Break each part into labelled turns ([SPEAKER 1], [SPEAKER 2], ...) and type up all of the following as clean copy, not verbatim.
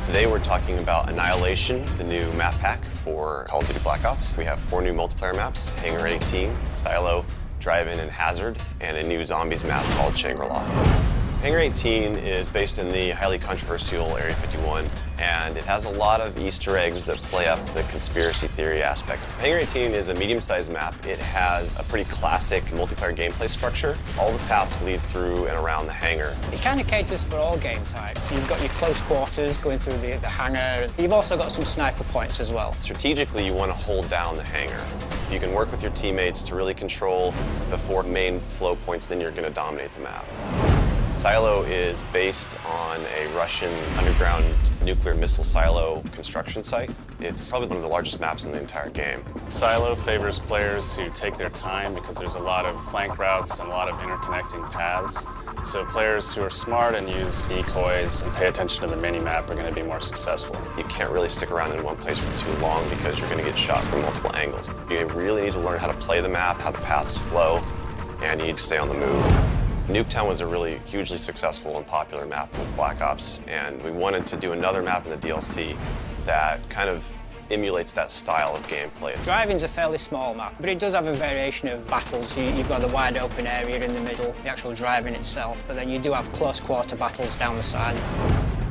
[SPEAKER 1] Today we're talking about Annihilation, the new map pack for Call of Duty Black Ops. We have 4 new multiplayer maps: Hangar 18, Silo, Drive-In, and Hazard, and a new zombies map called Shangri-La. Hangar 18 is based in the highly controversial Area 51, and it has a lot of Easter eggs that play up to the conspiracy theory aspect. Hangar 18 is a medium-sized map. It has a pretty classic multiplayer gameplay structure. All the paths lead through and around the hangar.
[SPEAKER 2] It kind of caters for all game types. You've got your close quarters going through the hangar. You've also got some sniper points as well.
[SPEAKER 1] Strategically, you want to hold down the hangar. If you can work with your teammates to really control the 4 main flow points, then you're going to dominate the map. Silo is based on a Russian underground nuclear missile silo construction site. It's probably one of the largest maps in the entire game.
[SPEAKER 3] Silo favors players who take their time because there's a lot of flank routes and a lot of interconnecting paths. So players who are smart and use decoys and pay attention to the mini-map are going to be more successful.
[SPEAKER 1] You can't really stick around in one place for too long because you're going to get shot from multiple angles. You really need to learn how to play the map, how the paths flow, and you need to stay on the move. Nuketown was a really hugely successful and popular map with Black Ops, and we wanted to do another map in the DLC that kind of emulates that style of gameplay.
[SPEAKER 2] Drive-In's a fairly small map, but it does have a variation of battles. You've got the wide open area in the middle, the actual Drive-In itself, but then you do have close quarter battles down the side.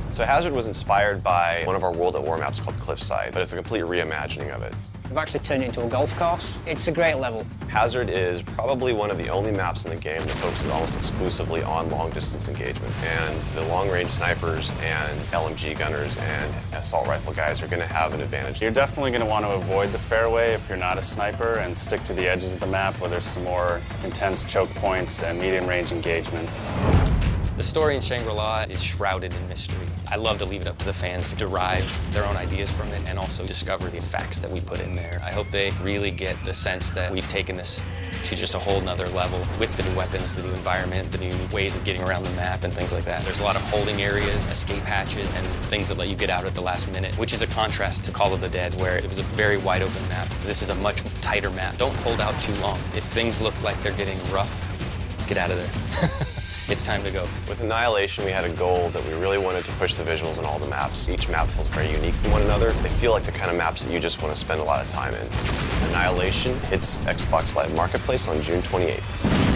[SPEAKER 1] So Hazard was inspired by one of our World at War maps called Cliffside, but it's a complete reimagining of it.
[SPEAKER 2] We've actually turned it into a golf course. It's a great level.
[SPEAKER 1] Hazard is probably one of the only maps in the game that focuses almost exclusively on long-distance engagements, and the long-range snipers and LMG gunners and assault rifle guys are going to have an advantage.
[SPEAKER 3] You're definitely going to want to avoid the fairway if you're not a sniper and stick to the edges of the map where there's some more intense choke points and medium-range engagements.
[SPEAKER 4] The story in Shangri-La is shrouded in mystery. I love to leave it up to the fans to derive their own ideas from it and also discover the facts that we put in there. I hope they really get the sense that we've taken this to just a whole nother level with the new weapons, the new environment, the new ways of getting around the map and things like that. There's a lot of holding areas, escape hatches, and things that let you get out at the last minute, which is a contrast to Call of the Dead, where it was a very wide open map. This is a much tighter map. Don't hold out too long. If things look like they're getting rough, get out of there. It's time to go.
[SPEAKER 1] With Annihilation, we had a goal that we really wanted to push the visuals in all the maps. Each map feels very unique from one another. They feel like the kind of maps that you just want to spend a lot of time in. Annihilation hits Xbox Live Marketplace on June 28th.